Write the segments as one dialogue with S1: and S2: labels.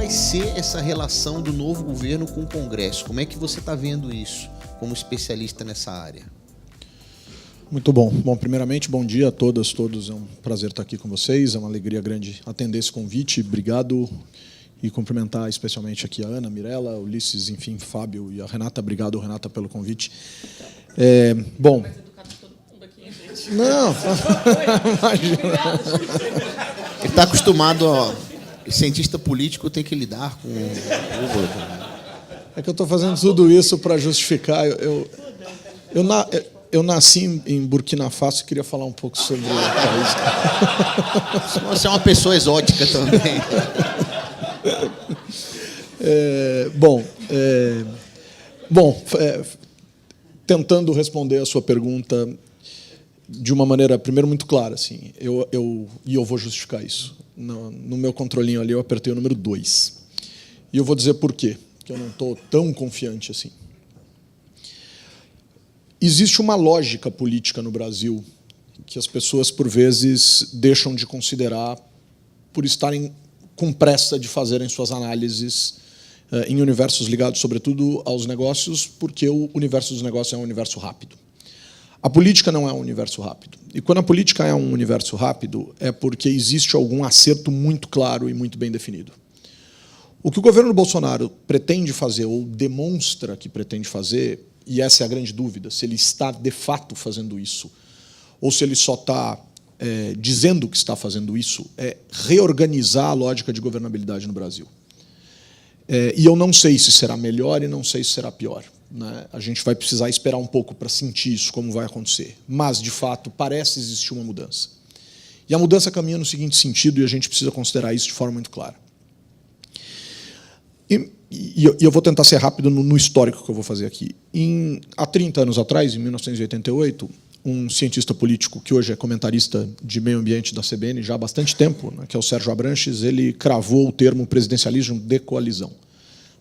S1: vai ser essa relação do novo governo com o Congresso? Como é que você está vendo isso, como especialista nessa área?
S2: Muito bom. Bom, primeiramente, bom dia a todas, todos. É um prazer estar aqui com vocês. É uma alegria grande atender esse convite. Obrigado. E cumprimentar especialmente aqui a Ana, Mirella, Ulisses, enfim, Fábio e a Renata. Obrigado, Renata, pelo convite. Bom... Não, imagina.
S1: Ele está acostumado, cientista político tem que lidar com o...
S2: É que eu estou fazendo tudo isso para justificar. Eu nasci em Burkina Faso e queria falar um pouco sobre o país.
S1: Você é uma pessoa exótica também.
S2: Tentando responder a sua pergunta de uma maneira, primeiro, muito clara. Assim, eu vou justificar isso. No meu controlinho ali, eu apertei o número 2. E eu vou dizer por quê, que eu não estou tão confiante assim. Existe uma lógica política no Brasil que as pessoas, por vezes, deixam de considerar por estarem com pressa de fazerem suas análises em universos ligados, sobretudo, aos negócios, porque o universo dos negócios é um universo rápido. A política não é um universo rápido. E quando a política é um universo rápido, é porque existe algum acerto muito claro e muito bem definido. O que o governo Bolsonaro pretende fazer, ou demonstra que pretende fazer, e essa é a grande dúvida, se ele está de fato fazendo isso, ou se ele só está dizendo que está fazendo isso, é reorganizar a lógica de governabilidade no Brasil. E eu não sei se será melhor e não sei se será pior. Né? A gente vai precisar esperar um pouco para sentir isso, como vai acontecer. Mas, de fato, parece existir uma mudança. E a mudança caminha no seguinte sentido, e a gente precisa considerar isso de forma muito clara. E eu vou tentar ser rápido no histórico que eu vou fazer aqui. Há 30 anos atrás, em 1988, um cientista político que hoje é comentarista de meio ambiente da CBN já há bastante tempo, né, que é o Sérgio Abranches, ele cravou o termo presidencialismo de coalizão,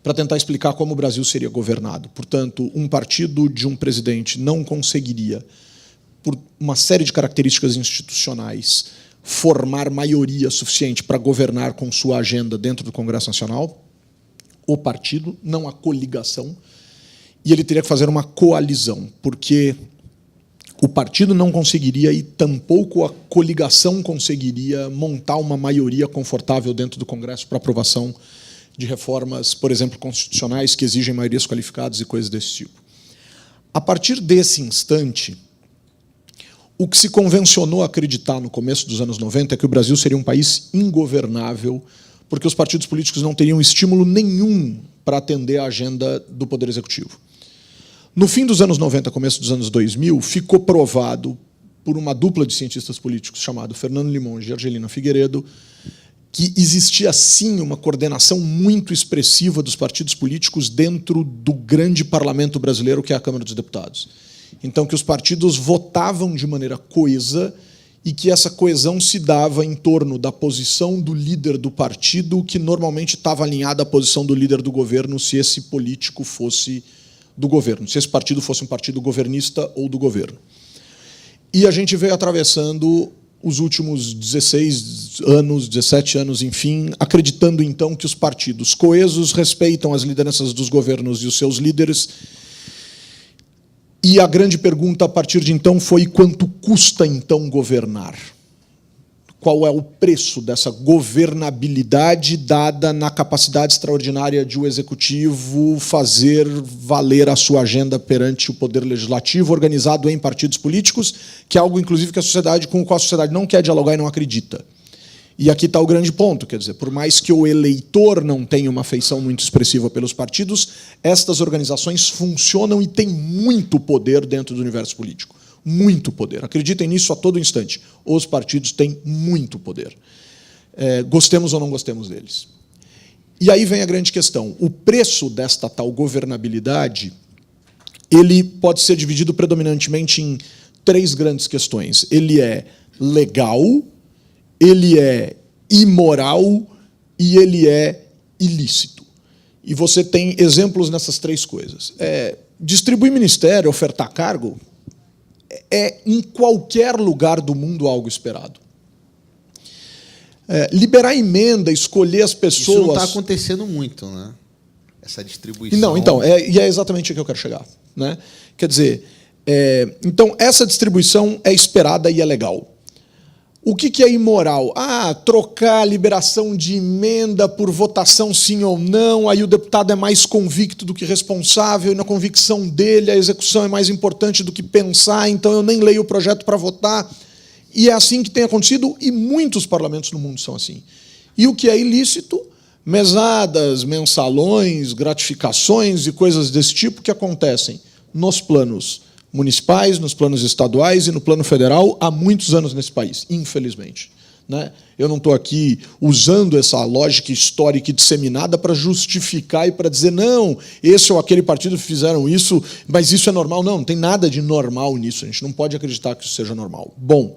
S2: para tentar explicar como o Brasil seria governado. Portanto, um partido de um presidente não conseguiria, por uma série de características institucionais, formar maioria suficiente para governar com sua agenda dentro do Congresso Nacional, o partido, não a coligação, e ele teria que fazer uma coalizão, porque o partido não conseguiria e tampouco a coligação conseguiria montar uma maioria confortável dentro do Congresso para aprovação de reformas, por exemplo, constitucionais que exigem maiorias qualificadas e coisas desse tipo. A partir desse instante, o que se convencionou a acreditar no começo dos anos 90 é que o Brasil seria um país ingovernável, porque os partidos políticos não teriam estímulo nenhum para atender à agenda do Poder Executivo. No fim dos anos 90, começo dos anos 2000, ficou provado por uma dupla de cientistas políticos chamado Fernando Limonge e Argelina Figueiredo que existia, sim, uma coordenação muito expressiva dos partidos políticos dentro do grande parlamento brasileiro, que é a Câmara dos Deputados. Então, que os partidos votavam de maneira coesa e que essa coesão se dava em torno da posição do líder do partido, que normalmente estava alinhada à posição do líder do governo, se esse político fosse do governo, se esse partido fosse um partido governista ou do governo. E a gente veio atravessando os últimos 16 anos, 17 anos, enfim, acreditando, então, que os partidos coesos respeitam as lideranças dos governos e os seus líderes. E a grande pergunta, a partir de então, foi quanto custa, então, governar? Qual é o preço dessa governabilidade dada na capacidade extraordinária de o Executivo fazer valer a sua agenda perante o Poder Legislativo, organizado em partidos políticos, que é algo, inclusive, que com o qual a sociedade não quer dialogar e não acredita. E aqui está o grande ponto, quer dizer, por mais que o eleitor não tenha uma afeição muito expressiva pelos partidos, estas organizações funcionam e têm muito poder dentro do universo político. Muito poder. Acreditem nisso a todo instante. Os partidos têm muito poder. Gostemos ou não gostemos deles. E aí vem a grande questão. O preço desta tal governabilidade, ele pode ser dividido predominantemente em 3 grandes questões. Ele é legal, ele é imoral e ele é ilícito. E você tem exemplos nessas 3 coisas. Distribuir ministério, ofertar cargo, é, em qualquer lugar do mundo, algo esperado. liberar emenda, escolher as pessoas...
S1: Isso não está acontecendo muito, né? Essa distribuição...
S2: Não, então, e é exatamente o que eu quero chegar. Né? Quer dizer, então, essa distribuição é esperada e é legal. O que é imoral? Trocar a liberação de emenda por votação sim ou não, aí o deputado é mais convicto do que responsável, e na convicção dele a execução é mais importante do que pensar, então eu nem leio o projeto para votar. E é assim que tem acontecido, e muitos parlamentos no mundo são assim. E o que é ilícito? Mesadas, mensalões, gratificações e coisas desse tipo que acontecem nos planos municipais, nos planos estaduais e no plano federal há muitos anos nesse país, infelizmente. Né? Eu não estou aqui usando essa lógica histórica disseminada para justificar e para dizer não, esse ou aquele partido fizeram isso, mas isso é normal. Não tem nada de normal nisso, a gente não pode acreditar que isso seja normal. Bom,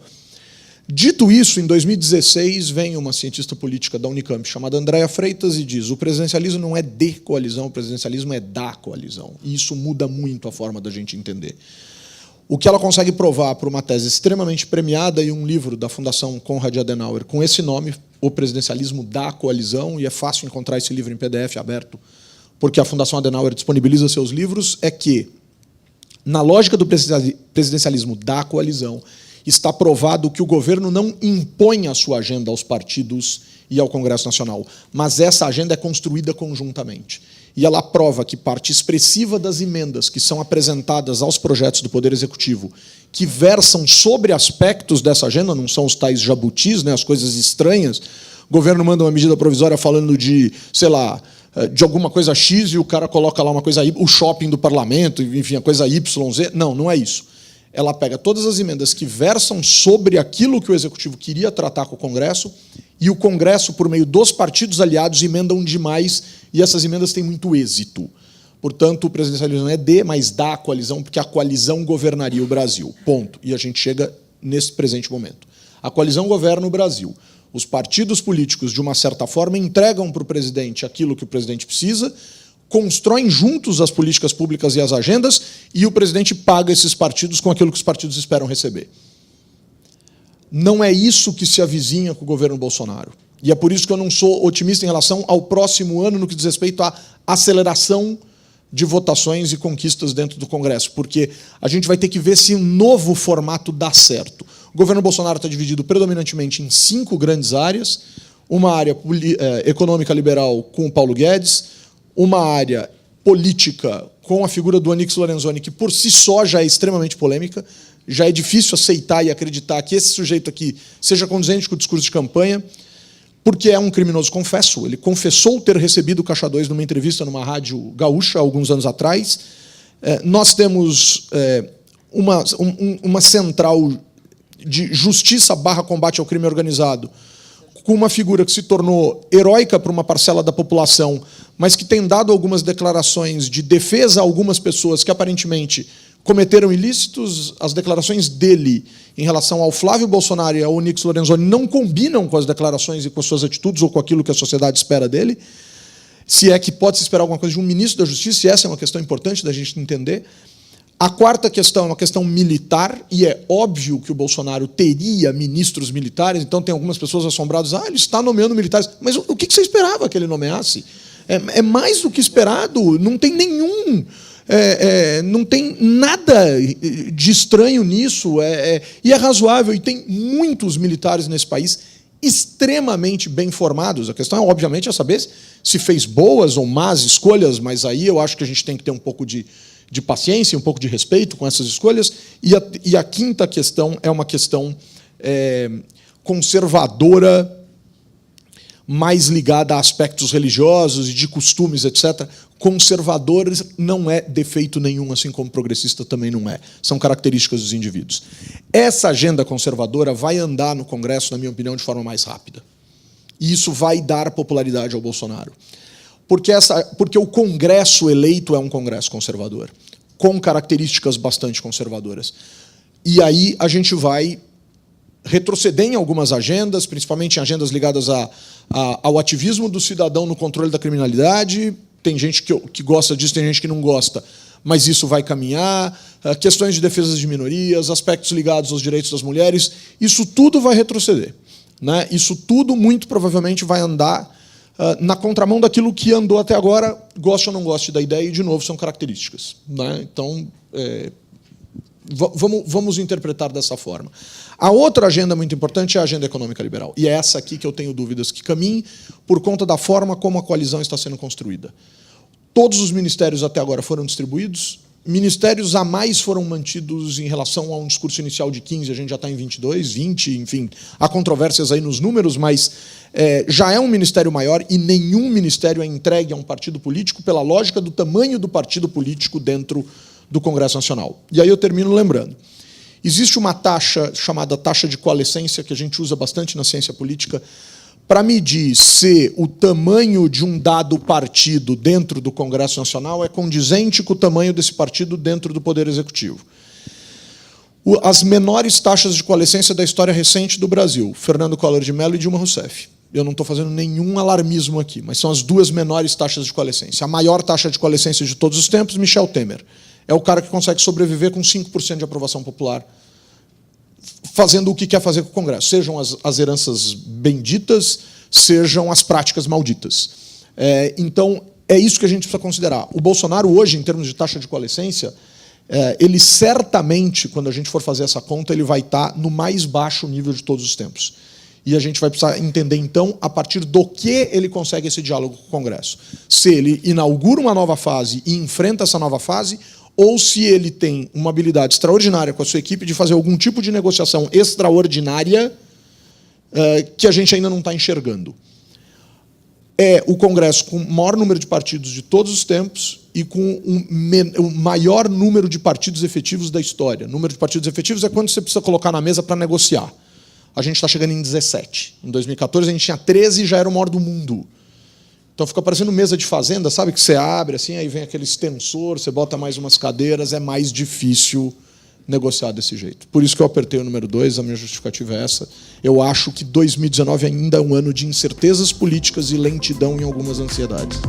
S2: dito isso, em 2016, vem uma cientista política da Unicamp chamada Andréa Freitas e diz: o presidencialismo não é de coalizão, o presidencialismo é da coalizão. E isso muda muito a forma da gente entender. O que ela consegue provar por uma tese extremamente premiada e um livro da Fundação Konrad Adenauer com esse nome, O Presidencialismo da Coalizão, e é fácil encontrar esse livro em PDF aberto, porque a Fundação Adenauer disponibiliza seus livros, é que, na lógica do presidencialismo da coalizão, está provado que o governo não impõe a sua agenda aos partidos e ao Congresso Nacional, mas essa agenda é construída conjuntamente. E ela prova que parte expressiva das emendas que são apresentadas aos projetos do Poder Executivo, que versam sobre aspectos dessa agenda, não são os tais jabutis, né, as coisas estranhas. O governo manda uma medida provisória falando de, sei lá, de alguma coisa X e o cara coloca lá uma coisa Y, o shopping do parlamento, enfim, a coisa YZ. Não, não é isso. Ela pega todas as emendas que versam sobre aquilo que o Executivo queria tratar com o Congresso, e o Congresso, por meio dos partidos aliados, emendam demais, e essas emendas têm muito êxito. Portanto, o presidencialismo não é de, mas da coalizão, porque a coalizão governaria o Brasil. Ponto. E a gente chega nesse presente momento. A coalizão governa o Brasil. Os partidos políticos, de uma certa forma, entregam para o presidente aquilo que o presidente precisa, constroem juntos as políticas públicas e as agendas, e o presidente paga esses partidos com aquilo que os partidos esperam receber. Não é isso que se avizinha com o governo Bolsonaro. E é por isso que eu não sou otimista em relação ao próximo ano no que diz respeito à aceleração de votações e conquistas dentro do Congresso, porque a gente vai ter que ver se um novo formato dá certo. O governo Bolsonaro está dividido predominantemente em 5 grandes áreas: uma área econômica liberal com o Paulo Guedes, uma área política com a figura do Onyx Lorenzoni, que por si só já é extremamente polêmica, já é difícil aceitar e acreditar que esse sujeito aqui seja condizente com o discurso de campanha, porque é um criminoso confesso. Ele confessou ter recebido o Caixa 2 numa entrevista numa rádio gaúcha, alguns anos atrás. Nós temos uma central de justiça / combate ao crime organizado, com uma figura que se tornou heróica para uma parcela da população, mas que tem dado algumas declarações de defesa a algumas pessoas que aparentemente cometeram ilícitos. As declarações dele em relação ao Flávio Bolsonaro e ao Onyx Lorenzoni não combinam com as declarações e com as suas atitudes ou com aquilo que a sociedade espera dele. Se é que pode-se esperar alguma coisa de um ministro da Justiça, e essa é uma questão importante da gente entender. A quarta questão é uma questão militar, e é óbvio que o Bolsonaro teria ministros militares, então tem algumas pessoas assombradas: ele está nomeando militares. Mas o que você esperava que ele nomeasse? É mais do que esperado, não tem nenhum... não tem nada de estranho nisso, e é razoável, e tem muitos militares nesse país extremamente bem formados. A questão, obviamente, é saber se fez boas ou más escolhas, mas aí eu acho que a gente tem que ter um pouco de paciência, um pouco de respeito com essas escolhas. E a quinta questão é uma questão conservadora, mais ligada a aspectos religiosos e de costumes, etc. Conservadores não é defeito nenhum, assim como progressista também não é. São características dos indivíduos. Essa agenda conservadora vai andar no Congresso, na minha opinião, de forma mais rápida. E isso vai dar popularidade ao Bolsonaro. Porque o Congresso eleito é um Congresso conservador, com características bastante conservadoras. E aí a gente vai retroceder em algumas agendas, principalmente em agendas ligadas ao ativismo do cidadão no controle da criminalidade. Tem gente que gosta disso, tem gente que não gosta, mas isso vai caminhar. Questões de defesa de minorias, aspectos ligados aos direitos das mulheres, isso tudo vai retroceder. né? Isso tudo, muito provavelmente, vai andar na contramão daquilo que andou até agora, goste ou não goste da ideia, e, de novo, são características, né? Então, vamos interpretar dessa forma. A outra agenda muito importante é a agenda econômica liberal. E é essa aqui que eu tenho dúvidas que caminhe por conta da forma como a coalizão está sendo construída. Todos os ministérios até agora foram distribuídos. Ministérios a mais foram mantidos em relação a um discurso inicial de 15, a gente já está em 22, 20, enfim. Há controvérsias aí nos números, mas já é um ministério maior e nenhum ministério é entregue a um partido político pela lógica do tamanho do partido político dentro do Congresso Nacional. E aí eu termino lembrando. Existe uma taxa chamada taxa de coalescência, que a gente usa bastante na ciência política, para medir se o tamanho de um dado partido dentro do Congresso Nacional é condizente com o tamanho desse partido dentro do Poder Executivo. As menores taxas de coalescência da história recente do Brasil, Fernando Collor de Mello e Dilma Rousseff. Eu não estou fazendo nenhum alarmismo aqui, mas são as duas menores taxas de coalescência. A maior taxa de coalescência de todos os tempos, Michel Temer. É o cara que consegue sobreviver com 5% de aprovação popular, fazendo o que quer fazer com o Congresso. Sejam as heranças benditas, sejam as práticas malditas. Então, é isso que a gente precisa considerar. O Bolsonaro, hoje, em termos de taxa de coalescência, ele certamente, quando a gente for fazer essa conta, ele vai estar no mais baixo nível de todos os tempos. E a gente vai precisar entender, então, a partir do que ele consegue esse diálogo com o Congresso. Se ele inaugura uma nova fase e enfrenta essa nova fase, ou se ele tem uma habilidade extraordinária com a sua equipe de fazer algum tipo de negociação extraordinária que a gente ainda não está enxergando. É o Congresso com o maior número de partidos de todos os tempos e com o maior número de partidos efetivos da história. O número de partidos efetivos é quando você precisa colocar na mesa para negociar. A gente está chegando em 17. Em 2014, a gente tinha 13 e já era o maior do mundo. Então fica parecendo mesa de fazenda, sabe? Que você abre, assim, aí vem aquele extensor, você bota mais umas cadeiras, é mais difícil negociar desse jeito. Por isso que eu apertei o número 2, a minha justificativa é essa. Eu acho que 2019 ainda é um ano de incertezas políticas e lentidão em algumas ansiedades.